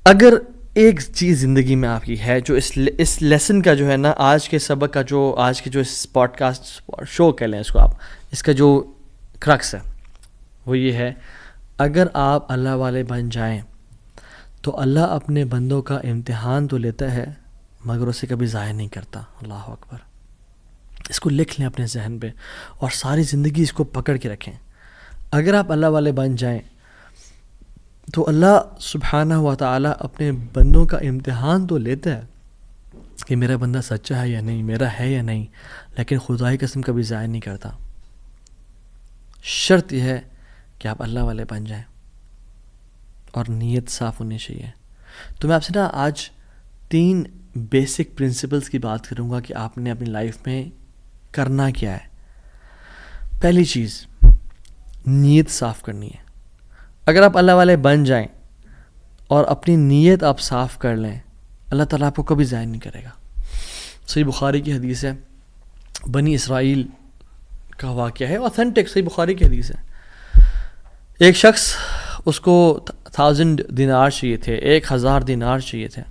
اگر ایک چیز زندگی میں آپ کی ہے جو اس لیسن کا جو ہے نا، آج کے سبق کا جو آج کے جو اس پوڈ کاسٹ شو کہہ لیں اس کو آپ، اس کا جو کرکس ہے وہ یہ ہے، اگر آپ اللہ والے بن جائیں تو اللہ اپنے بندوں کا امتحان تو لیتا ہے مگر اسے کبھی ضائع نہیں کرتا. اللہ اکبر. اس کو لکھ لیں اپنے ذہن پہ اور ساری زندگی اس کو پکڑ کے رکھیں. اگر آپ اللہ والے بن جائیں تو اللہ سبحانہ و تعالیٰ اپنے بندوں کا امتحان تو لیتا ہے کہ میرا بندہ سچا ہے یا نہیں، میرا ہے یا نہیں، لیکن خدائی قسم کبھی ضائع نہیں کرتا. شرط یہ ہے کہ آپ اللہ والے بن جائیں اور نیت صاف ہونی چاہیے. تو میں آپ سے نا آج 3 بیسک پرنسپلز کی بات کروں گا کہ آپ نے اپنی لائف میں کرنا کیا ہے. پہلی چیز، نیت صاف کرنی ہے. اگر آپ اللہ والے بن جائیں اور اپنی نیت آپ صاف کر لیں، اللہ تعالیٰ آپ کو کبھی ضائع نہیں کرے گا. صحیح بخاری کی حدیث ہے، بنی اسرائیل کا واقعہ ہے، اوتھینٹک صحیح بخاری کی حدیث ہے. ایک شخص، اس کو 1000 دینار چاہیے تھے، 1000 دینار چاہیے تھے.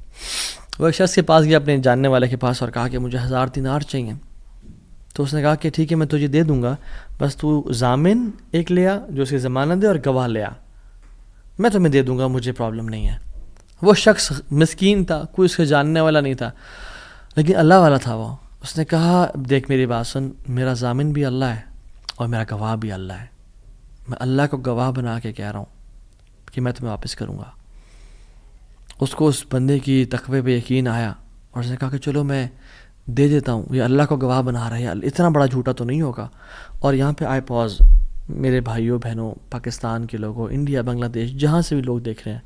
وہ ایک شخص کے پاس گیا، اپنے جاننے والے کے پاس، اور کہا کہ مجھے 1000 دینار چاہیے. تو اس نے کہا کہ ٹھیک ہے میں تجھے دے دوں گا، بس تو ضامن ایک لے آ جو اس کی ضمانت دے اور گواہ لے آ، میں تمہیں دے دوں گا، مجھے پرابلم نہیں ہے. وہ شخص مسکین تھا، کوئی اس کے جاننے والا نہیں تھا، لیکن اللہ والا تھا وہ. اس نے کہا دیکھ میری بات سن، میرا ضامن بھی اللہ ہے اور میرا گواہ بھی اللہ ہے، میں اللہ کو گواہ بنا کے کہہ رہا ہوں کہ میں تمہیں واپس کروں گا. اس کو اس بندے کی تقوی پہ یقین آیا اور اس نے کہا کہ چلو میں دے دیتا ہوں، یہ اللہ کو گواہ بنا رہا ہے، اتنا بڑا جھوٹا تو نہیں ہوگا. اور یہاں پہ آئے پاز، میرے بھائیوں بہنوں، پاکستان کے لوگوں، انڈیا، بنگلہ دیش، جہاں سے بھی لوگ دیکھ رہے ہیں،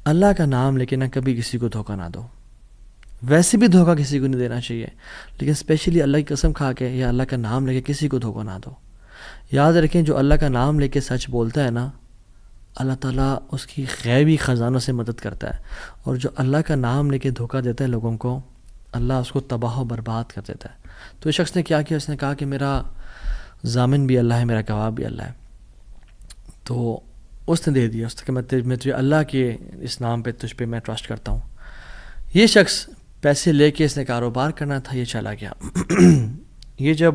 اللہ کا نام لے کے نہ کبھی کسی کو دھوکہ نہ دو. ویسے بھی دھوکہ کسی کو نہیں دینا چاہیے، لیکن اسپیشلی اللہ کی قسم کھا کے یا اللہ کا نام لے کے کسی کو دھوکہ نہ دو. یاد رکھیں جو اللہ کا نام لے کے سچ بولتا ہے نا، اللہ تعالیٰ اس کی غیبی خزانوں سے مدد کرتا ہے، اور جو اللہ کا نام لے کے دھوکہ دیتا ہے لوگوں کو، اللہ اس کو تباہ و برباد کر دیتا ہے. تو اس شخص نے کیا کیا، اس نے کہا کہ میرا ضامن بھی اللہ ہے، میرا گواہ بھی اللہ ہے. تو اس نے دے دیا، اس نے کہا میں تجھے اللہ کے اس نام پہ تجھ پہ میں ٹرسٹ کرتا ہوں. یہ شخص پیسے لے کے اس نے کاروبار کرنا تھا، یہ چلا گیا. یہ جب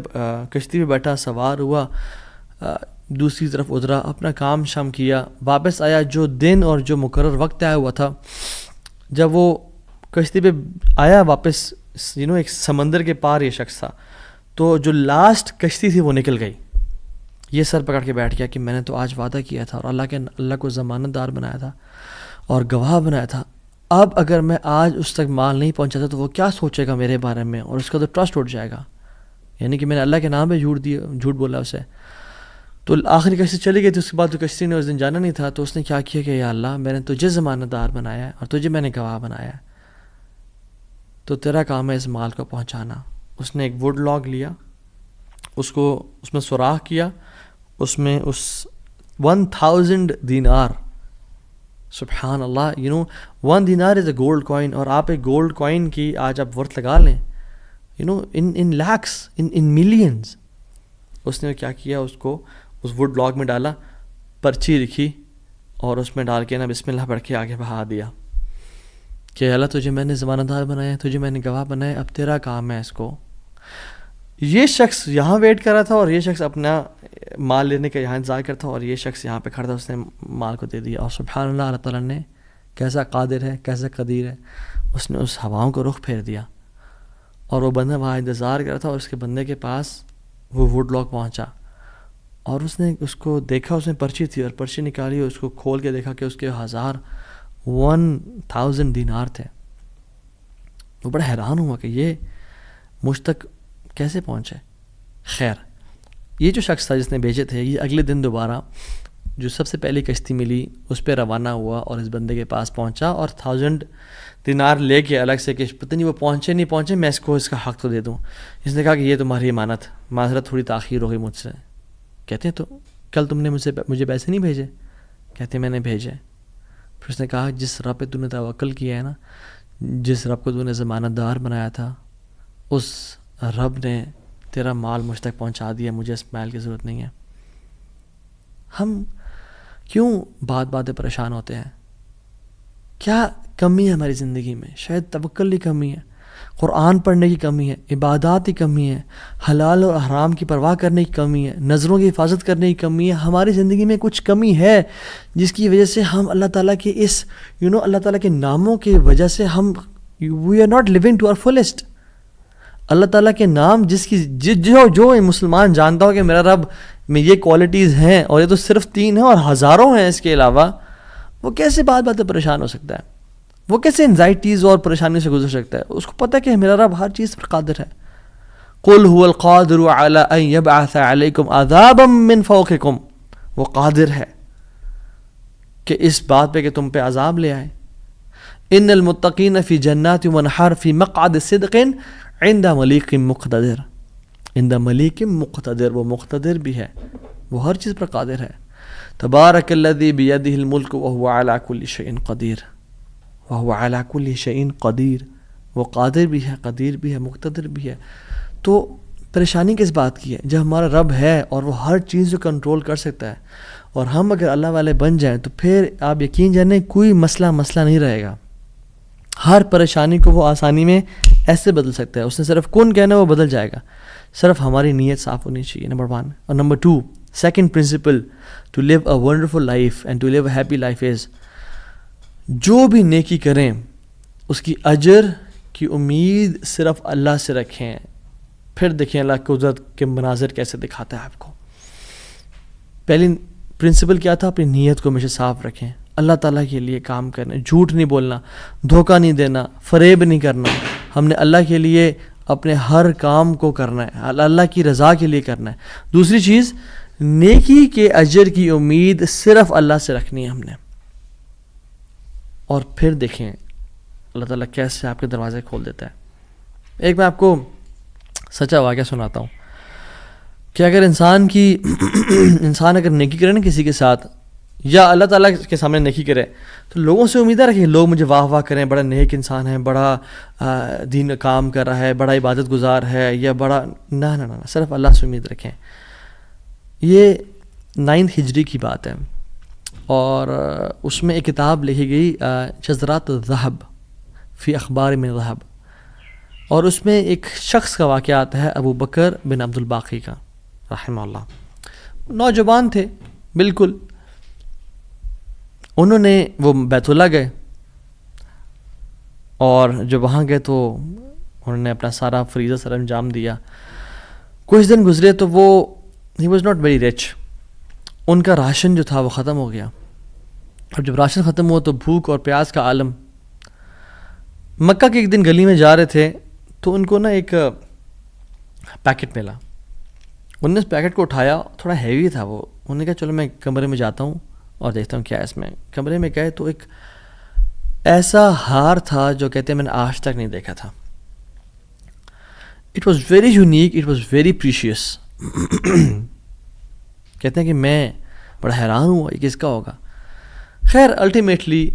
کشتی پہ بیٹھا، سوار ہوا، دوسری طرف اترا، اپنا کام شام کیا، واپس آیا. جو دن اور جو مقرر وقت آیا ہوا تھا، جب وہ کشتی پہ آیا واپس، ایک سمندر کے پار یہ شخص تھا، تو جو لاسٹ کشتی تھی وہ نکل گئی. یہ سر پکڑ کے بیٹھ گیا کہ میں نے تو آج وعدہ کیا تھا اور اللہ کو ضمانت دار بنایا تھا اور گواہ بنایا تھا. اب اگر میں آج اس تک مال نہیں پہنچاتا تو وہ کیا سوچے گا میرے بارے میں، اور اس کا تو ٹرسٹ اٹھ جائے گا، یعنی کہ میں نے اللہ کے نام پہ جھوٹ بولا اسے. تو آخری کشتی چلی گئی تھی. اس کے بعد تو کشتی نے اس دن جانا نہیں تھا، تو اس نے کیا کیا کہ یا اللہ میں نے تجھے ضمانت دار بنایا ہے اور تجھے میں نے گواہ بنایا ہے، تو تیرا کام ہے اس مال کو پہنچانا. اس نے ایک ووڈ لاگ لیا، اس میں سوراخ کیا، اس میں اس 1000 دینار، سبحان اللہ، 1 دینار از اے گولڈ کوائن. اور آپ ایک گولڈ کوائن کی آج آپ ورتھ لگا لیں، ان لیکس، ان ملینز. اس نے کیا کیا، اس کو اس ووڈ لاگ میں ڈالا، پرچی لکھی اور اس میں ڈال کے نا بسم اللہ پڑھ کے آگے بہا دیا کہ اللہ تجھے میں نے ضمانت دار بنایا، تجھے میں نے گواہ بنایا، اب تیرا کام ہے اس کو. یہ شخص یہاں ویٹ کر رہا تھا اور یہ شخص اپنا مال لینے کا یہاں انتظار کرتا، اور یہ شخص یہاں پہ کھڑا تھا، اس نے مال کو دے دیا. اور سبحان اللہ، اللہ تعالیٰ نے کیسا قادر ہے، کیسا قدیر ہے، اس نے اس ہواؤں کو رخ پھیر دیا اور وہ بندہ وہاں انتظار کر رہا تھا، اور اس کے بندے کے پاس وہ ووڈ لاگ پہنچا اور اس نے اس کو دیکھا، اس میں پرچی تھی اور پرچی نکالی اور اس کو کھول کے دیکھا کہ اس کے 1000 دینار تھے. وہ بڑا حیران ہوا کہ یہ مجھ تک کیسے پہنچے. خیر، یہ جو شخص تھا جس نے بھیجے تھے، یہ اگلے دن دوبارہ جو سب سے پہلی کشتی ملی اس پہ روانہ ہوا اور اس بندے کے پاس پہنچا اور 1000 دینار لے کے الگ سے کہ پتہ نہیں وہ پہنچے نہیں پہنچے، میں اس کو اس کا حق تو دے دوں. اس نے کہا کہ یہ تمہاری امانت، معذرت تھوڑی تاخیر ہو گئی مجھ سے. کہتے ہیں تو کل تم نے مجھے پیسے نہیں بھیجے؟ کہتے میں نے بھیجے. پھر اس نے کہا جس رب پہ تو نے توکل کیا ہے نا، جس رب کو تو نے ضمانت دار بنایا تھا، اس رب نے تیرا مال مجھ تک پہنچا دیا، مجھے اس مال کی ضرورت نہیں ہے. ہم کیوں بات پریشان ہوتے ہیں؟ کیا کمی ہے ہماری زندگی میں، شاید توکل کی کمی ہے، قرآن پڑھنے کی کمی ہے، عبادات کی کمی ہے، حلال اور حرام کی پرواہ کرنے کی کمی ہے، نظروں کی حفاظت کرنے کی کمی ہے. ہماری زندگی میں کچھ کمی ہے جس کی وجہ سے ہم اللہ تعالیٰ کے اس اللہ تعالیٰ کے ناموں کی وجہ سے ہم we are not living to our fullest. اللہ تعالیٰ کے نام جو مسلمان جانتا ہو کہ میرا رب میں یہ کوالٹیز ہیں اور یہ تو صرف 3 ہیں اور ہزاروں ہیں اس کے علاوہ، وہ کیسے بات پریشان ہو سکتا ہے؟ وہ کیسے انزائٹیز اور پریشانی سے گزر سکتا ہے؟ اس کو پتہ ہے کہ میرا رب ہر چیز پر قادر ہے. قل هو القادر على ان يبعث عليكم عذابا من فوقكم، وہ قادر ہے کہ اس بات پہ کہ تم پہ عذاب لے آئے. ان المتقین فی جنات ونہر فی مقعد صدق عند ملیک مقتدر. عند ملیک مقتدر، وہ مقتدر بھی ہے، وہ ہر چیز پر قادر ہے. تبارک الذی بیدہ الملک وہو علی کل شیء قدیر. وہو علی کل شیء قدیر، وہ قادر بھی ہے، قدیر بھی ہے، مقتدر بھی ہے. تو پریشانی کس بات کی ہے؟ جب ہمارا رب ہے اور وہ ہر چیز کو کنٹرول کر سکتا ہے، اور ہم اگر اللہ والے بن جائیں تو پھر آپ یقین جانیں کوئی مسئلہ نہیں رہے گا. ہر پریشانی کو وہ آسانی میں ایسے بدل سکتا ہے. اس نے صرف کن کہنا وہ بدل جائے گا، صرف ہماری نیت صاف ہونی چاہیے، نمبر 1. اور number 2، second principle to live a wonderful life and to live a happy life is, جو بھی نیکی کریں اس کی اجر کی امید صرف اللہ سے رکھیں. پھر دیکھیں اللہ قدرت کے مناظر کیسے دکھاتا ہے آپ کو. پہلی پرنسپل کیا تھا؟ اپنی نیت کو ہمیشہ صاف رکھیں، اللہ تعالیٰ کے لیے کام کرنا، جھوٹ نہیں بولنا، دھوکہ نہیں دینا، فریب نہیں کرنا. ہم نے اللہ کے لیے اپنے ہر کام کو کرنا ہے، اللہ کی رضا کے لیے کرنا ہے. دوسری چیز، نیکی کے اجر کی امید صرف اللہ سے رکھنی ہے ہم نے. اور پھر دیکھیں اللہ تعالیٰ کیسے آپ کے دروازے کھول دیتا ہے. ایک میں آپ کو سچا واقعہ سناتا ہوں کہ اگر انسان اگر نیکی کرے نا کسی کے ساتھ، یا اللہ تعالیٰ کے سامنے نیکی کرے، تو لوگوں سے امیدیں رکھیں لوگ مجھے واہ کریں، بڑا نیک انسان ہے، بڑا دین کا کام کر رہا ہے، بڑا عبادت گزار ہے، یا بڑا نہ صرف اللہ سے امید رکھیں. یہ 9 ہجری کی بات ہے، اور اس میں ایک کتاب لکھی گئی شذرات الذہب فی اخبار من ذہب، اور اس میں ایک شخص کا واقعہ آتا ہے، ابو بکر بن عبد الباقی کا رحمہ اللہ. نوجوان تھے بالکل. انہوں نے وہ بیت اللہ گئے، اور جب وہاں گئے تو انہوں نے اپنا سارا فریضہ سر انجام دیا. کچھ دن گزرے تو وہ ہی واز ناٹ ویری رچ. ان کا راشن جو تھا وہ ختم ہو گیا. اور جب راشن ختم ہوا تو بھوک اور پیاس کا عالم. مکہ کے ایک دن گلی میں جا رہے تھے تو ان کو نا ایک پیکٹ ملا. انہوں نے اس پیکٹ کو اٹھایا، تھوڑا ہیوی تھا وہ. انہوں نے کہا چلو میں کمرے میں جاتا ہوں اور دیکھتا ہوں کیا ہے اس میں. کمرے میں گئے تو ایک ایسا ہار تھا جو کہتے ہیں میں نے آج تک نہیں دیکھا تھا. It was very unique, it was very precious. کہتے ہیں کہ میں بڑا حیران ہوا یہ کس کا ہوگا. خیر الٹیمیٹلی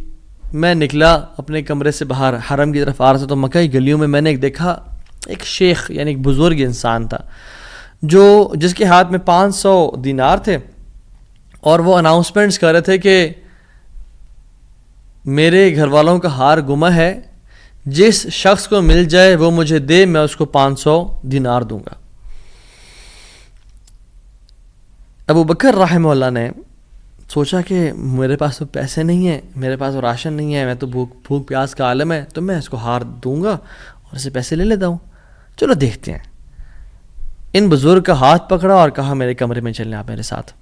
میں نکلا اپنے کمرے سے باہر، حرم کی طرف آ رہا تھا، تو مکہ کی گلیوں میں نے ایک دیکھا ایک شیخ یعنی ایک بزرگ انسان تھا جس کے ہاتھ میں 500 دینار تھے، اور وہ اناؤنسمنٹس کر رہے تھے کہ میرے گھر والوں کا ہار گما ہے، جس شخص کو مل جائے وہ مجھے دے، میں اس کو 500 دینار دوں گا. ابو بکر رحمہ اللہ نے سوچا کہ میرے پاس تو پیسے نہیں ہیں، میرے پاس تو راشن نہیں ہے، میں تو بھوک پیاس کا عالم ہے، تو میں اس کو ہار دوں گا اور اسے پیسے لے لیتا ہوں. چلو دیکھتے ہیں. ان بزرگ کا ہاتھ پکڑا اور کہا میرے کمرے میں چلیں آپ میرے ساتھ.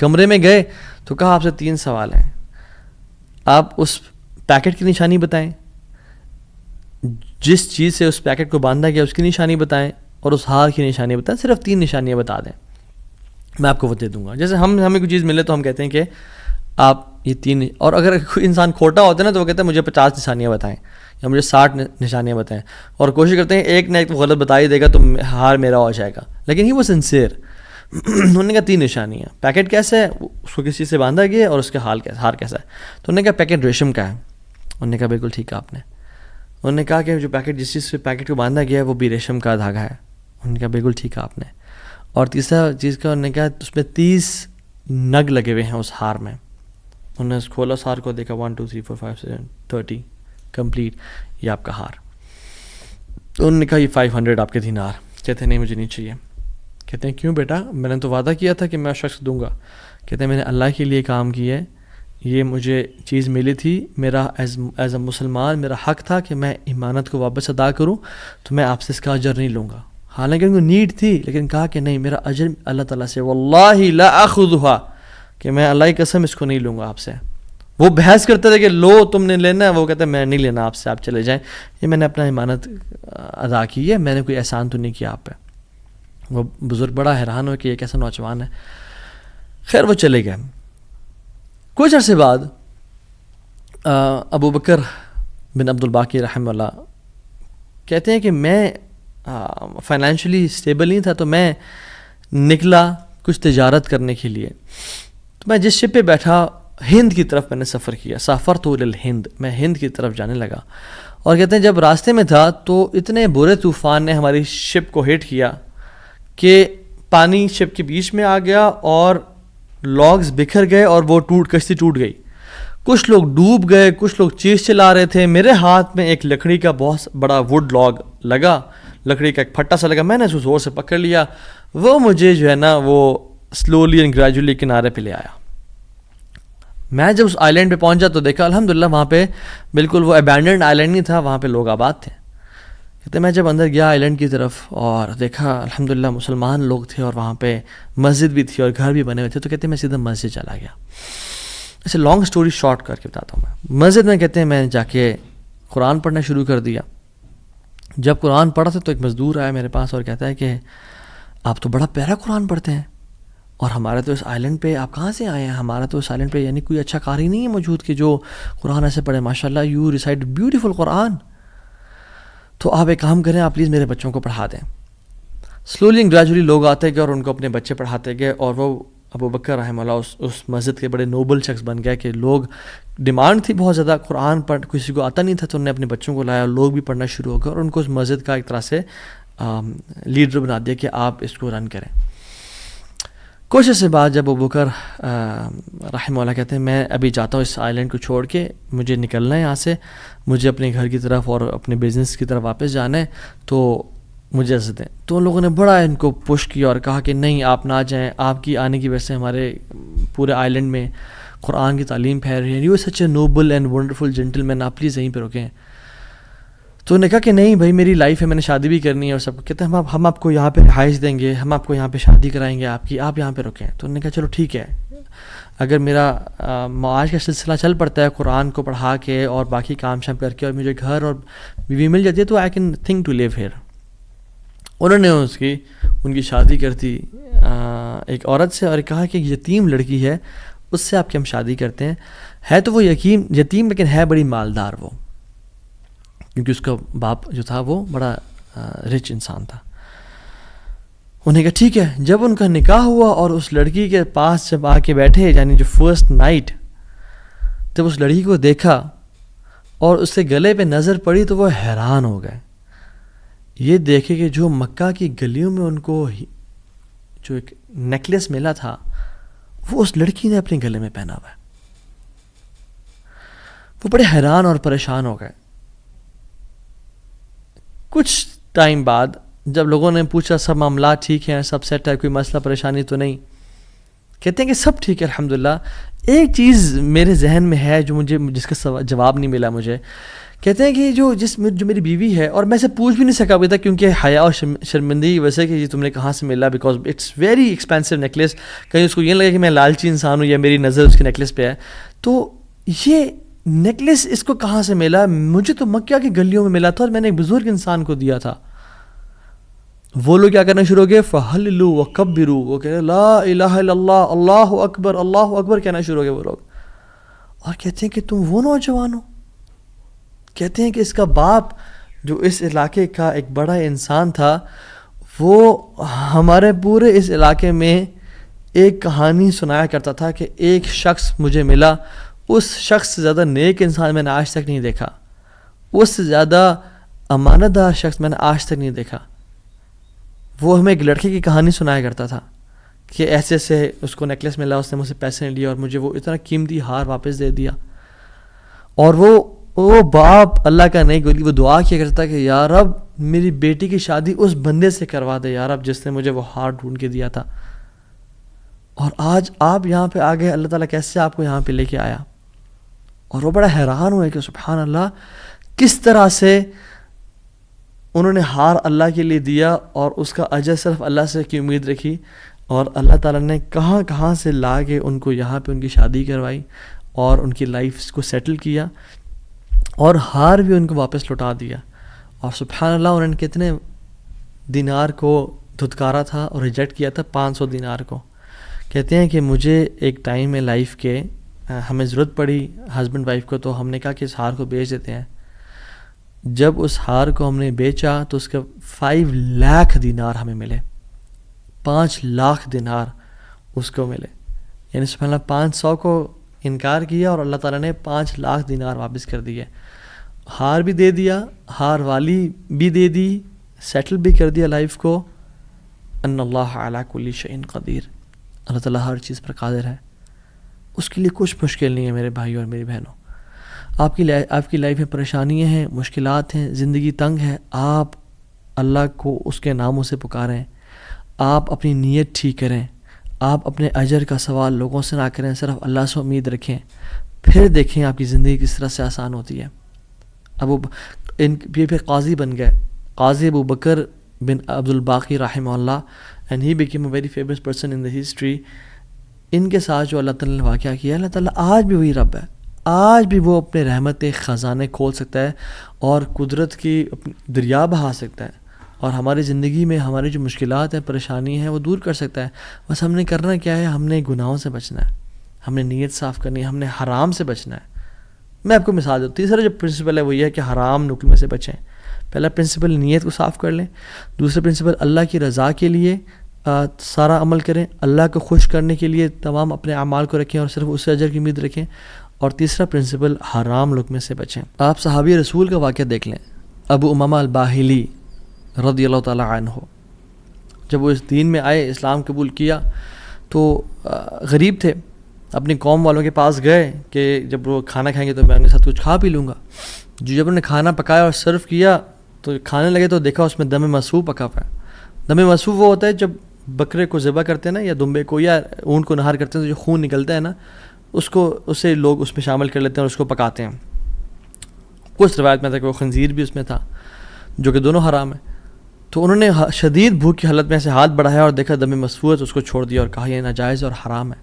کمرے میں گئے تو کہا آپ سے 3 سوال ہیں. آپ اس پیکٹ کی نشانی بتائیں، جس چیز سے اس پیکٹ کو باندھا گیا اس کی نشانی بتائیں، اور اس ہار کی نشانی بتائیں. صرف 3 نشانیاں بتا دیں، میں آپ کو وہ دے دوں گا. جیسے ہمیں کوئی چیز ملے تو ہم کہتے ہیں کہ آپ یہ 3، اور اگر کوئی انسان کھوٹا ہوتا ہے نا تو وہ کہتا ہے مجھے 50 نشانیاں بتائیں یا مجھے 60 نشانیاں بتائیں، اور کوشش کرتے ہیں ایک نہ ایک تو غلط بتا ہی دے گا تو ہار میرا ہو جائے گا. لیکن ہی وہ سنسیئر. انہوں نے کہا 3 نشانیاں. پیکٹ کیسا ہے، اس کو کسی سے باندھا گیا، اور اس کا ہار کیسا ہے. تو انہوں نے کہا پیکٹ ریشم کا ہے. انہوں نے کہا بالکل ٹھیک ہے آپ نے. انہوں نے کہا کہ جو پیکٹ جس چیز سے پیکٹ کو باندھا گیا ہے وہ بھی ریشم کا دھاگا ہے. انہوں نے کہا بالکل ٹھیک ہے آپ نے. اور تیسرا چیز کا انہوں نے کہا اس میں 30 نگ لگے ہوئے ہیں اس ہار میں. انہوں نے کھولا اس ہار کو، دیکھا 1 2 3 4 5 6 30 کمپلیٹ، یہ آپ کا ہار۔ تو انہوں نے کہا یہ 500 آپ کے دینار۔ کہتے ہیں نہیں مجھے نہیں چاہیے۔ کہتے ہیں کیوں بیٹا؟ میں نے تو وعدہ کیا تھا کہ میں شخص دوں گا۔ کہتے ہیں میں نے اللہ کے لیے کام کیا ہے، یہ مجھے چیز ملی تھی، میرا ایز اے مسلمان میرا حق تھا کہ میں امانت کو واپس ادا کروں، تو میں آپ سے اس کا اجر نہیں لوں گا۔ حالانکہ ان کو نیڈ تھی، لیکن کہا کہ نہیں میرا اجر اللہ تعالیٰ سے، واللہ لا اخذھا، کہ میں اللہ کی قسم اس کو نہیں لوں گا آپ سے۔ وہ بحث کرتے تھے کہ لو تم نے لینا ہے، وہ کہتے ہیں میں نہیں لینا آپ سے، آپ چلے جائیں، یہ میں نے اپنا امانت ادا کی ہے، میں نے کوئی احسان تو نہیں کیا آپ پہ۔ وہ بزرگ بڑا حیران ہو کہ یہ کیسا نوجوان ہے۔ خیر وہ چلے گئے۔ کچھ عرصے بعد ابو بکر بن عبد الباقی رحمہ اللہ کہتے ہیں کہ میں فائنینشلی اسٹیبل نہیں تھا، تو میں نکلا کچھ تجارت کرنے کے لیے۔ تو میں جس شپ پہ بیٹھا ہند کی طرف میں نے سفر کیا، سافرت الی الہند، میں ہند کی طرف جانے لگا۔ اور کہتے ہیں جب راستے میں تھا تو اتنے برے طوفان نے ہماری شپ کو ہٹ کیا کہ پانی شپ کے بیچ میں آ گیا اور لاگز بکھر گئے اور وہ کشتی ٹوٹ گئی۔ کچھ لوگ ڈوب گئے، کچھ لوگ چیز چلا رہے تھے۔ میرے ہاتھ میں ایک لکڑی کا بہت بڑا ووڈ لاگ لگا، لکڑی کا ایک پھٹا سا لگا، میں نے اس کو زور سے پکڑ لیا، وہ مجھے جو ہے نا وہ سلولی اینڈ گریجولی کنارے پہ لے آیا۔ میں جب اس آئی لینڈ پہ پہنچا تو دیکھا الحمدللہ وہاں پہ بالکل وہ ابینڈنڈ آئی لینڈ نہیں تھا، وہاں پہ لوگ آباد تھے۔ کہتے میں جب اندر گیا آئی لینڈ کی طرف اور دیکھا الحمدللہ مسلمان لوگ تھے اور وہاں پہ مسجد بھی تھی اور گھر بھی بنے ہوئے تھے، تو کہتے ہیں میں سیدھا مسجد چلا گیا۔ ایسے لانگ سٹوری شارٹ کر کے بتاتا ہوں میں۔ مسجد میں کہتے ہیں میں جا کے قرآن پڑھنا شروع کر دیا۔ جب قرآن پڑھا تھا تو ایک مزدور آیا میرے پاس اور کہتا ہے کہ آپ تو بڑا پیارا قرآن پڑھتے ہیں، اور ہمارے تو اس آئی لینڈ پہ آپ کہاں سے آئے ہیں؟ ہمارا تو اس آئی لینڈ پہ یعنی کوئی اچھا قاری نہیں ہے موجود کہ جو قرآن ایسے پڑھے، ماشاء اللہ یو ریسائٹ بیوٹیفل قرآن، تو آپ ایک کام کریں، آپ پلیز میرے بچوں کو پڑھا دیں۔ سلولی اینڈ گریجولی لوگ آتے گئے اور ان کو اپنے بچے پڑھاتے گئے، اور وہ ابو بکر رحمہ اللہ اس مسجد کے بڑے نوبل شخص بن گئے کہ لوگ ڈیمانڈ تھی بہت زیادہ، قرآن پڑھ کسی کو آتا نہیں تھا، تو انہوں نے اپنے بچوں کو لایا، لوگ بھی پڑھنا شروع ہو گئے اور ان کو اس مسجد کا ایک طرح سے لیڈر بنا دیا کہ آپ اس کو رن کریں۔ کچھ عرصے بعد جب ابو بکر رحمہ اللہ کہتے ہیں میں ابھی چاہتا ہوں اس آئی لینڈ کو چھوڑ کے مجھے نکلنا ہے یہاں سے، مجھے اپنے گھر کی طرف اور اپنے بزنس کی طرف واپس جانا ہے، تو مجھے اجازت دیں۔ تو ان لوگوں نے بڑا ان کو پش کیا اور کہا کہ نہیں آپ نہ جائیں، آپ کی آنے کی وجہ سے ہمارے پورے آئی لینڈ میں قرآن کی تعلیم پھیل رہی ہے، you such a noble and wonderful gentleman, آپ پلیز یہیں پہ رکیں۔ تو انہوں نے کہا کہ نہیں بھائی میری لائف ہے، میں نے شادی بھی کرنی ہے اور سب کو، کہتے ہیں ہم آپ کو یہاں پہ رہائش دیں گے، ہم آپ کو یہاں پہ شادی کرائیں گے آپ کی، آپ یہاں پہ رکیں۔ تو انہوں نے کہا چلو ٹھیک ہے، اگر میرا معاش کا سلسلہ چل پڑتا ہے قرآن کو پڑھا کے اور باقی کام شام کر کے اور مجھے گھر اور بیوی مل جاتی ہے تو I can think to live here. انہوں نے ان کی شادی کر دی ایک عورت سے اور کہا کہ یتیم لڑکی ہے اس سے آپ کی ہم شادی کرتے ہیں، ہے تو وہ یتیم لیکن ہے بڑی مالدار وہ، کیونکہ اس کا باپ جو تھا وہ بڑا رچ انسان تھا۔ انہوں نے کہا ٹھیک ہے۔ جب ان کا نکاح ہوا اور اس لڑکی کے پاس جب آ کے بیٹھے، یعنی جو فرسٹ نائٹ، جب اس لڑکی کو دیکھا اور اس کے گلے پہ نظر پڑی تو وہ حیران ہو گئے، یہ دیکھے کہ جو مکہ کی گلیوں میں ان کو جو ایک نیکلیس ملا تھا وہ اس لڑکی نے اپنے گلے میں پہنا ہوا ہے۔ وہ بڑے حیران اور پریشان ہو گئے۔ کچھ ٹائم بعد جب لوگوں نے پوچھا سب معاملات ٹھیک ہیں، سب سیٹ ہے، کوئی مسئلہ پریشانی تو نہیں، کہتے ہیں کہ سب ٹھیک ہے الحمدللہ، ایک چیز میرے ذہن میں ہے جو جس کا جواب نہیں ملا مجھے۔ کہتے ہیں کہ جو میری بیوی ہے، اور میں سے پوچھ بھی نہیں سکا ابھی تک کیونکہ حیا اور شرمندگی کی وجہ سے کہ یہ تم نے کہاں سے ملا، because it's very expensive necklace, کہیں اس کو یہ لگے کہ میں لالچی انسان ہوں یا میری نظر اس کے نیکلیس پہ ہے، تو یہ نیکلیس اس کو کہاں سے ملا؟ مجھے تو مکہ کی گلیوں میں ملا تھا اور میں نے ایک بزرگ انسان کو دیا تھا۔ وہ لوگ کیا کرنا شروع ہو گئے، فَحَلِّلُوا وَكَبِّرُوا، وہ کہہ رہے لا الہ الا اللہ، اللہ اکبر اللہ اکبر کہنا شروع ہو گئے وہ لوگ، اور کہتے ہیں کہ تم وہ نوجوان ہو؟ کہتے ہیں کہ اس کا باپ جو اس علاقے کا ایک بڑا انسان تھا، وہ ہمارے پورے اس علاقے میں ایک کہانی سنایا کرتا تھا کہ ایک شخص مجھے ملا، اس شخص سے زیادہ نیک انسان میں نے آج تک نہیں دیکھا، اس سے زیادہ امانت دار شخص میں نے آج تک نہیں دیکھا۔ وہ ہمیں ایک لڑکے کی کہانی سنایا کرتا تھا کہ ایسے ایسے اس کو نیکلیس ملا، اس نے مجھ سے پیسے نہیں لیے اور مجھے وہ اتنا قیمتی ہار واپس دے دیا، اور وہ وہ باپ اللہ کا نہیں گولی، وہ دعا کیا کرتا کہ یا رب میری بیٹی کی شادی اس بندے سے کروا دے یا رب جس نے مجھے وہ ہار ڈھونڈ کے دیا تھا. اور آج آپ یہاں پہ آ گئے، اللہ تعالیٰ کیسے آپ کو یہاں پہ لے کے آیا. اور وہ بڑا حیران ہوئے کہ سبحان اللہ کس طرح سے انہوں نے ہار اللہ کے لیے دیا اور اس کا اجر صرف اللہ سے کی امید رکھی، اور اللہ تعالیٰ نے کہاں کہاں سے لا کے ان کو یہاں پہ ان کی شادی کروائی اور ان کی لائف کو سیٹل کیا، اور ہار بھی ان کو واپس لوٹا دیا. اور سبحان اللہ انہوں نے کتنے دینار کو دھتکارا تھا اور ریجیکٹ کیا تھا؟ 500 دینار کو. کہتے ہیں کہ مجھے ایک ٹائم میں لائف کے ہمیں ضرورت پڑی ہسبینڈ وائف کو، تو ہم نے کہا کہ اس ہار کو بیچ دیتے ہیں. جب اس ہار کو ہم نے بیچا تو اس کا 5 لاکھ دینار ہمیں ملے. 5 لاکھ دینار اس کو ملے. یعنی سبحان اللہ 500 کو انکار کیا اور اللہ تعالیٰ نے 5 لاکھ دینار واپس کر دیے. ہار بھی دے دیا، ہار والی بھی دے دی، سیٹل بھی کر دیا لائف کو. ان اللہ علی کل شیء قدیر، اللہ تعالیٰ ہر چیز پر قادر ہے. اس کے لیے کچھ مشکل نہیں ہے میرے بھائیوں اور میری بہنوں. آپ کی لائف میں پریشانیاں ہیں، مشکلات ہیں، زندگی تنگ ہے، آپ اللہ کو اس کے ناموں سے پکاریں، آپ اپنی نیت ٹھیک کریں، آپ اپنے اجر کا سوال لوگوں سے نہ کریں، صرف اللہ سے امید رکھیں، پھر دیکھیں آپ کی زندگی کس طرح سے آسان ہوتی ہے. یہ پھر قاضی بن گئے، قاضی ابو بکر بن عبد الباقی رحمہ اللہ، and he became a very famous person in the history. ان کے ساتھ جو اللہ تعالیٰ نے واقعہ کیا، اللہ تعالیٰ آج بھی وہی رب ہے، آج بھی وہ اپنے رحمت خزانے کھول سکتا ہے اور قدرت کی دریا بہا سکتا ہے، اور ہماری زندگی میں ہماری جو مشکلات ہیں، پریشانی ہیں، وہ دور کر سکتا ہے. بس ہم نے کرنا کیا ہے؟ ہم نے گناہوں سے بچنا ہے، ہم نے نیت صاف کرنی ہے، ہم نے حرام سے بچنا ہے. میں آپ کو مثال دوں. تیسرا جو پرنسپل ہے وہ یہ ہے کہ حرام نکلنے سے بچیں. پہلا پرنسپل نیت کو صاف کر لیں. دوسرا پرنسپل اللہ کی رضا کے لیے سارا عمل کریں، اللہ کو خوش کرنے کے لیے تمام اپنے اعمال کو رکھیں اور صرف اس سے اجر کی امید رکھیں. اور تیسرا پرنسپل حرام لقمے سے بچیں. آپ صحابی رسول کا واقعہ دیکھ لیں، ابو امامہ الباہلی رضی اللہ تعالیٰ عنہ. جب وہ اس دین میں آئے، اسلام قبول کیا، تو غریب تھے. اپنی قوم والوں کے پاس گئے کہ جب وہ کھانا کھائیں گے تو میں ان کے ساتھ کچھ کھا پی لوں گا. جب انہوں نے کھانا پکایا اور سرو کیا تو کھانے لگے تو دیکھا اس میں دم مسفوح پکا ہوا ہے. دم مسفوح وہ ہوتا ہے جب بکرے کو ذبح کرتے ہیں نا، یا دمبے کو یا اونٹ کو نہار کرتے ہیں تو جو خون نکلتا ہے نا، اسے لوگ اس میں شامل کر لیتے ہیں اور اس کو پکاتے ہیں. کچھ روایت میں تھا کہ وہ خنزیر بھی اس میں تھا، جو کہ دونوں حرام ہیں. تو انہوں نے شدید بھوک کی حالت میں ایسے ہاتھ بڑھایا اور دیکھا دم مسفوح ہے تو اس کو چھوڑ دیا اور کہا یہ ناجائز اور حرام ہے.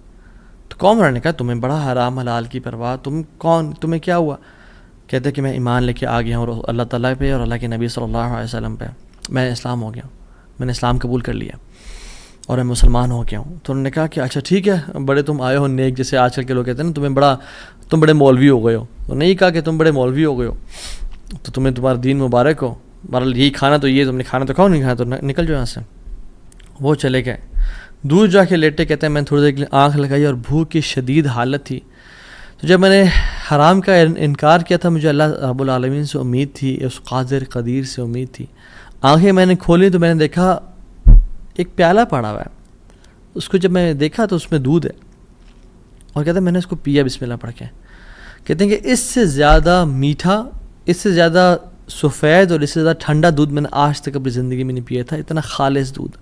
تو قوم والوں نے کہا تمہیں بڑا حرام حلال کی پرواہ، تم کون، تمہیں کیا ہوا؟ کہتے کہ میں ایمان لے کے آ گیا ہوں اللہ تعالیٰ پہ اور اللہ کے نبی صلی اللہ علیہ وسلم پہ. میں اسلام ہو گیا ہوں، میں نے اسلام قبول کر لیا اور میں مسلمان ہو گیا ہوں. تو انہوں نے کہا کہ اچھا ٹھیک ہے، بڑے تم آئے ہو نیک، جیسے آج کل کے لوگ کہتے ہیں نا تم بڑے مولوی ہو گئے ہو. تو نہیں کہا کہ تم بڑے مولوی ہو گئے ہو تو تمہیں تمہارا دین مبارک ہو، بہرحال یہی کھانا تو یہ تم نے کھانا تو کھاؤ، نہیں کھانا تو نکل جاؤ یہاں سے. وہ چلے گئے، دور جا کے لیٹے. کہتے ہیں میں نے تھوڑی دیر کے لیے آنکھ لگائی اور بھوک کی شدید حالت تھی. تو جب میں نے حرام کا انکار کیا تھا، مجھے اللہ رب العالمین سے امید تھی، اس قادر قدیر سے امید تھی. آنکھیں میں نے کھولی تو میں نے دیکھا ایک پیالہ پڑا ہوا ہے. اس کو جب میں نے دیکھا تو اس میں دودھ ہے، اور کہتے ہیں میں نے اس کو پیا بسم اللہ پڑھ کے. کہتے ہیں کہ اس سے زیادہ میٹھا، اس سے زیادہ سفید اور اس سے زیادہ ٹھنڈا دودھ میں نے آج تک اپنی زندگی میں نہیں پیا تھا. اتنا خالص دودھ.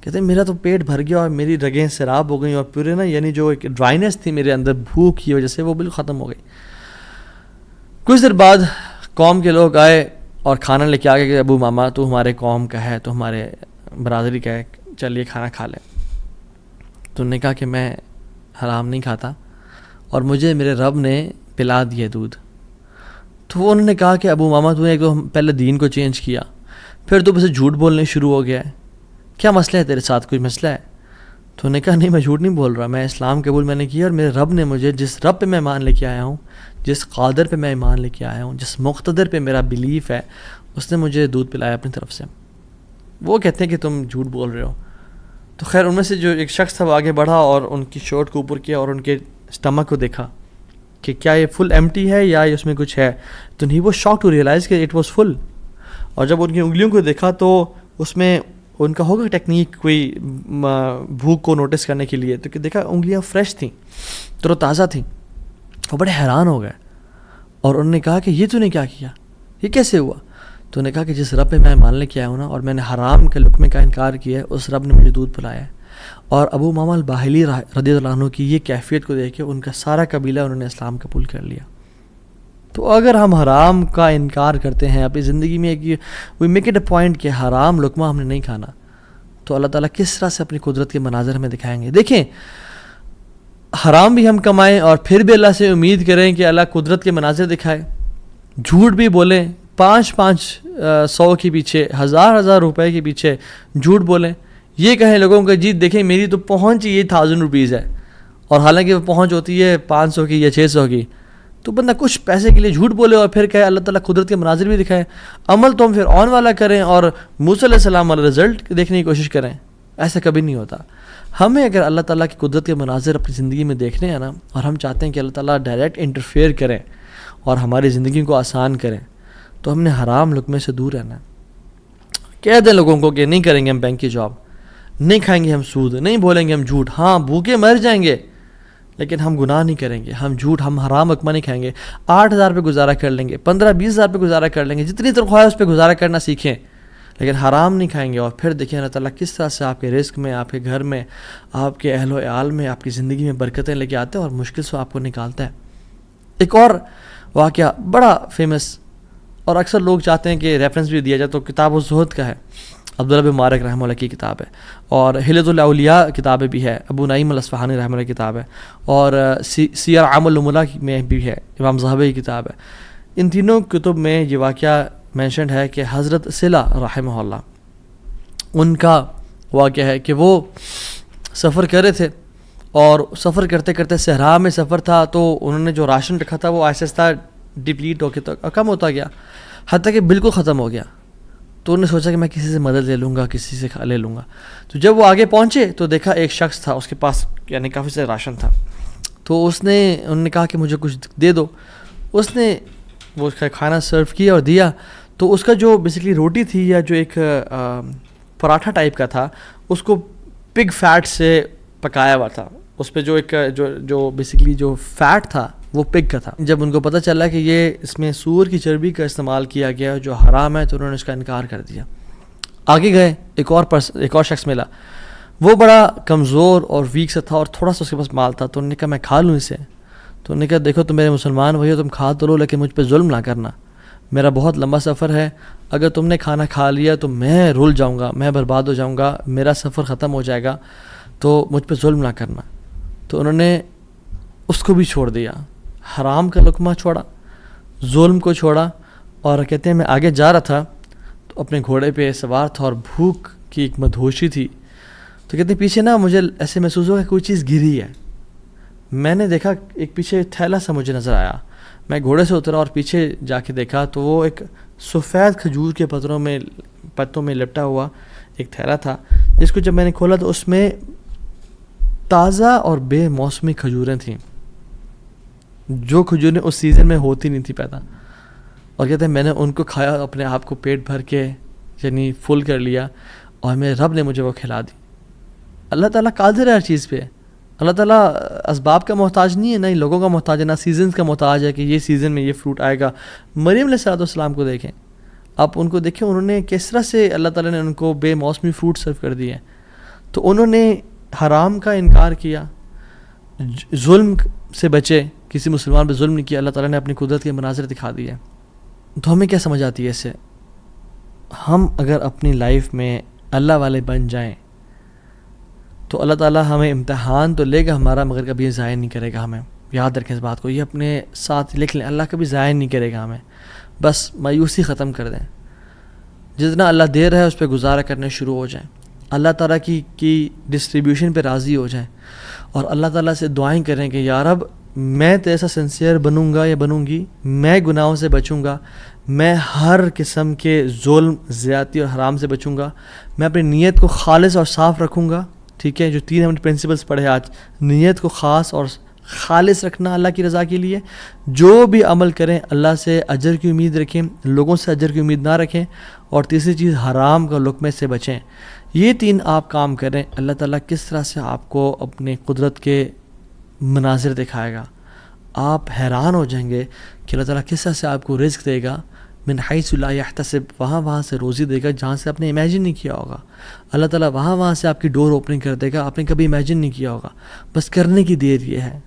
کہتے ہیں میرا تو پیٹ بھر گیا اور میری رگیں سیراب ہو گئیں اور پورے نا، یعنی جو ایک ڈرائنیس تھی میرے اندر بھوک کی وجہ سے، وہ بالکل ختم ہو گئی. کچھ دیر بعد قوم کے لوگ آئے اور کھانا لے کے آ گئے کہ ابو ماما تو ہمارے قوم کا ہے، تو ہمارے برادری کا ہے، چلیے کھانا کھا لیں. تو انہوں نے کہا کہ میں حرام نہیں کھاتا اور مجھے میرے رب نے پلا دیا دودھ. تو وہ انہوں نے کہا کہ ابو ماما تو نے ایک تو پہلے دین کو چینج کیا، پھر تو بس جھوٹ بولنے شروع ہو گیا ہے، کیا مسئلہ ہے تیرے ساتھ، کوئی مسئلہ ہے؟ تو انہوں نے کہا نہیں میں جھوٹ نہیں بول رہا، میں اسلام قبول میں نے کیا اور میرے رب نے مجھے، جس رب پہ میں ایمان لے کے آیا ہوں، جس قادر پہ میں ایمان لے کے آیا ہوں، جس مقتدر پہ میرا بلیف ہے، اس نے مجھے دودھ پلایا اپنی طرف سے. وہ کہتے ہیں کہ تم جھوٹ بول رہے ہو. تو خیر ان میں سے جو ایک شخص تھا وہ آگے بڑھا اور ان کی شرٹ کو اوپر کیا اور ان کے اسٹمک کو دیکھا کہ کیا یہ فل ایمٹی ہے یا اس میں کچھ ہے. تو ہی وہ شاک ٹو ریئلائز کہ اٹ واز فل. اور جب ان کی انگلیوں کو دیکھا تو اس میں ان کا ہوگا ٹیکنیک کوئی بھوک کو نوٹس کرنے کے لیے، تو کہ دیکھا انگلیاں فریش تھیں، تر و تازہ تھیں. وہ بڑے حیران ہو گئے اور انہوں نے کہا کہ یہ تو نے کیا کیا, یہ کیسے ہوا؟ تو انہوں نے کہا کہ جس رب پہ میں ماننے کے آیا ہوں نا, اور میں نے حرام کے لقمے کا انکار کیا ہے, اس رب نے مجھے دودھ پلایا ہے. اور ابو امامہ الباہلی رضی اللہ عنہ کی یہ کیفیت کو دیکھ کے ان کا سارا قبیلہ انہوں نے اسلام قبول کر لیا. تو اگر ہم حرام کا انکار کرتے ہیں اپنی زندگی میں, کہ we make it a point کہ حرام لقمہ ہم نے نہیں کھانا, تو اللہ تعالیٰ کس طرح سے اپنی قدرت کے مناظر ہمیں دکھائیں گے. دیکھیں, حرام بھی ہم کمائیں اور پھر بھی اللہ سے امید کریں کہ اللہ قدرت کے مناظر دکھائے, جھوٹ بھی بولیں 500 کے پیچھے, 1000 روپے کے پیچھے جھوٹ بولیں, یہ کہیں لوگوں کو جی دیکھیں میری تو پہنچ یہ 1000 روپیز ہے, اور حالانکہ وہ پہنچ ہوتی ہے 500 کی یا 600 کی. تو بندہ کچھ پیسے کے لیے جھوٹ بولے اور پھر کہے اللہ تعالیٰ قدرت کے مناظر بھی دکھائے. عمل تو ہم پھر آن والا کریں اور موسیٰ علیہ السلام والا رزلٹ دیکھنے کی کوشش کریں. ایسا کبھی نہیں ہوتا. ہمیں اگر اللہ تعالیٰ کی قدرت کے مناظر اپنی زندگی میں دیکھنے ہیں نا, اور ہم چاہتے ہیں کہ اللہ تعالیٰ ڈائریکٹ انٹرفیئر کریں اور ہماری زندگی کو آسان کریں, تو ہم نے حرام لقمے سے دور رہنا ہے. کہہ دیں لوگوں کو کہ نہیں کریں گے ہم بینک کی جاب, نہیں کھائیں گے ہم سود, نہیں بولیں گے ہم جھوٹ, ہاں بھوکے مر جائیں گے لیکن ہم گناہ نہیں کریں گے, ہم حرام لقمہ نہیں کھائیں گے. 8000 پہ گزارا کر لیں گے, 15-20 پہ گزارا کر لیں گے, جتنی تنخواہ ہے اس پہ گزارا کرنا سیکھیں, لیکن حرام نہیں کھائیں گے. اور پھر دیکھیں اللہ تعالیٰ کس طرح سے آپ کے رزق میں, آپ کے گھر میں, آپ کے اہل و عیال میں, آپ کی زندگی میں برکتیں لے کے آتے ہیں اور مشکل سے آپ کو نکالتا ہے. ایک اور واقعہ بڑا فیمس, اور اکثر لوگ چاہتے ہیں کہ ریفرنس بھی دیا جائے, تو کتاب الزہد کا ہے, عبداللہ بن مبارک رحمہ اللہ کی کتاب ہے, اور حلیۃ الاولیاء کتابیں بھی ہے, ابو نعیم الاصفہانی رحمہ اللہ کی کتاب ہے, اور سیر اعلام النبلاء میں بھی ہے, امام زاہبی کی کتاب ہے. ان تینوں کتب میں یہ واقعہ مینشنڈ ہے کہ حضرت صلہ رحمہ اللہ, ان کا واقعہ ہے کہ وہ سفر کر رہے تھے, اور سفر کرتے کرتے صحرا میں سفر تھا, تو انہوں نے جو راشن رکھا تھا وہ آہستہ آہستہ ڈپلیٹ ہو کے کم ہوتا گیا, حتیٰ کہ بالکل ختم ہو گیا. تو انہوں نے سوچا کہ میں کسی سے مدد لے لوں گا, کسی سے لے لوں گا. تو جب وہ آگے پہنچے تو دیکھا ایک شخص تھا, اس کے پاس یعنی کافی سے راشن تھا. تو انہوں نے کہا کہ مجھے کچھ دے دو. اس نے وہ کھانا سرو کیا اور دیا. تو اس کا جو بیسکلی روٹی تھی, یا جو ایک پراٹھا ٹائپ کا تھا, اس کو پگ فیٹ سے پکایا ہوا تھا. اس پہ جو ایک جو بیسکلی جو فیٹ تھا وہ پگ کا تھا. جب ان کو پتہ چلا کہ یہ اس میں سور کی چربی کا استعمال کیا گیا جو حرام ہے, تو انہوں نے اس کا انکار کر دیا. آگے گئے, ایک اور شخص ملا, وہ بڑا کمزور اور ویک سا تھا, اور تھوڑا سا اس کے پاس مال تھا. تو انہوں نے کہا میں کھا لوں اسے. تو انہوں نے کہا دیکھو تم میرے مسلمان بھائی ہو, تم کھا تو لو, لیکن مجھ پہ ظلم نہ کرنا, میرا بہت لمبا سفر ہے, اگر تم نے کھانا کھا لیا تو میں رول جاؤں گا, میں برباد ہو جاؤں گا, میرا سفر ختم ہو جائے گا, تو مجھ پہ ظلم نہ کرنا. تو انہوں نے اس کو بھی چھوڑ دیا, حرام کا لقمہ چھوڑا, ظلم کو چھوڑا. اور کہتے ہیں میں آگے جا رہا تھا تو اپنے گھوڑے پہ سوار تھا, اور بھوک کی ایک مدہوشی تھی. تو کہتے ہیں پیچھے نا مجھے ایسے محسوس ہوا کہ کوئی چیز گری ہے. میں نے دیکھا ایک پیچھے تھیلا سا مجھے نظر آیا. میں گھوڑے سے اترا اور پیچھے جا کے دیکھا تو وہ ایک سفید کھجور کے پتوں میں لپٹا ہوا ایک تھیلا تھا, جس کو جب میں نے کھولا تو اس میں تازہ اور بے موسمی کھجوریں تھیں, جو کھجوریں اس سیزن میں ہوتی نہیں تھی پیدا. اور کہتے ہیں میں نے ان کو کھایا, اپنے آپ کو پیٹ بھر کے یعنی فل کر لیا, اور میرے رب نے مجھے وہ کھلا دی. اللہ تعالیٰ قادر ہے ہر چیز پہ. اللہ تعالیٰ اسباب کا محتاج نہیں ہے, نہ ہی لوگوں کا محتاج ہے, نہ سیزنز کا محتاج ہے کہ یہ سیزن میں یہ فروٹ آئے گا. مریم علیہ السلام کو دیکھیں, آپ ان کو دیکھیں, انہوں نے کس طرح سے اللہ تعالیٰ نے ان کو بے موسمی فروٹ سرو کر دیے. تو انہوں نے حرام کا انکار کیا, ظلم سے بچے, کسی مسلمان پہ ظلم نہیں کیا, اللہ تعالیٰ نے اپنی قدرت کے مناظر دکھا دیے. تو ہمیں کیا سمجھ آتی ہے اس سے؟ ہم اگر اپنی لائف میں اللہ والے بن جائیں تو اللہ تعالیٰ ہمیں امتحان تو لے گا ہمارا, مگر کبھی ضائع نہیں کرے گا ہمیں. یاد رکھیں اس بات کو, یہ اپنے ساتھ لکھ لیں, اللہ کبھی ضائع نہیں کرے گا ہمیں. بس مایوسی ختم کر دیں, جتنا اللہ دے رہا ہے اس پہ گزارا کرنے شروع ہو جائیں, اللہ تعالیٰ کی ڈسٹریبیوشن پہ راضی ہو جائیں, اور اللہ تعالیٰ سے دعائیں کریں کہ یا رب میں تو ایسا سنسیئر بنوں گا یا بنوں گی, میں گناہوں سے بچوں گا, میں ہر قسم کے ظلم, زیادتی اور حرام سے بچوں گا, میں اپنی نیت کو خالص اور صاف رکھوں گا. ٹھیک ہے, جو 3 ہم نے پرنسپلس پڑھے آج, نیت کو خاص اور خالص رکھنا اللہ کی رضا کے لیے, جو بھی عمل کریں اللہ سے اجر کی امید رکھیں, لوگوں سے اجر کی امید نہ رکھیں, اور تیسری چیز حرام کا لقمے سے بچیں. یہ 3 آپ کام کریں, اللہ تعالیٰ کس طرح سے آپ کو اپنے قدرت کے مناظر دکھائے گا. آپ حیران ہو جائیں گے کہ اللہ تعالیٰ کس طرح سے آپ کو رزق دے گا، من حیث لا یحتسب، وہاں سے روزی دے گا جہاں سے آپ نے امیجن نہیں کیا ہوگا. اللہ تعالیٰ وہاں سے آپ کی ڈور اوپننگ کر دے گا، آپ نے کبھی امیجن نہیں کیا ہوگا. بس کرنے کی دیر یہ ہے.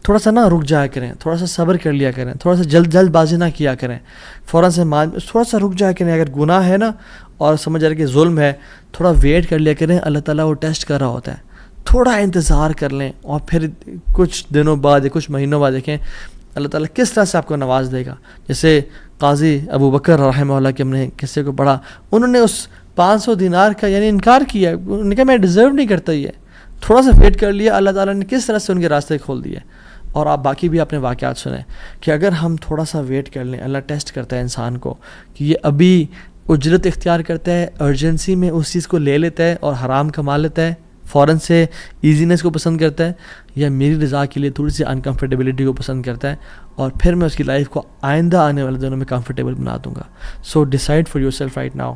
تھوڑا سا نا رک جایا کریں، تھوڑا سا صبر کر لیا کریں، تھوڑا سا جلد بازی نہ کیا کریں، فوراً سے تھوڑا سا رک جایا کریں. اگر گناہ ہے نا اور سمجھ رہے کہ ظلم ہے، تھوڑا ویٹ کر لیا کریں. اللہ تعالیٰ وہ ٹیسٹ کر رہا ہوتا ہے. تھوڑا انتظار کر لیں اور پھر کچھ دنوں بعد یا کچھ مہینوں بعد دیکھیں اللہ تعالیٰ کس طرح سے آپ کو نواز دے گا. جیسے قاضی ابو بکر رحمہ اللہ کے ہم نے قصے کو پڑھا، انہوں نے اس 500 دینار کا یعنی انکار کیا. انہوں نے کہا میں ڈیزرو نہیں کرتا یہ. تھوڑا سا ویٹ کر لیا، اللہ تعالیٰ نے کس طرح سے ان کے راستے کھول دیے. اور آپ باقی بھی اپنے واقعات سنیں کہ اگر ہم تھوڑا سا ویٹ کر لیں، اللہ ٹیسٹ کرتا ہے انسان کو کہ یہ ابھی اجرت اختیار کرتا ہے، ارجنسی میں اس چیز کو لے لیتا ہے اور حرام کما لیتا ہے، فوراً سے ایزینس کو پسند کرتا ہے، یا میری رضا کے لیے تھوڑی سی انکمفرٹیبلٹی کو پسند کرتا ہے اور پھر میں اس کی لائف کو آئندہ آنے والے دنوں میں کمفرٹیبل بنا دوں گا. So decide for yourself right now.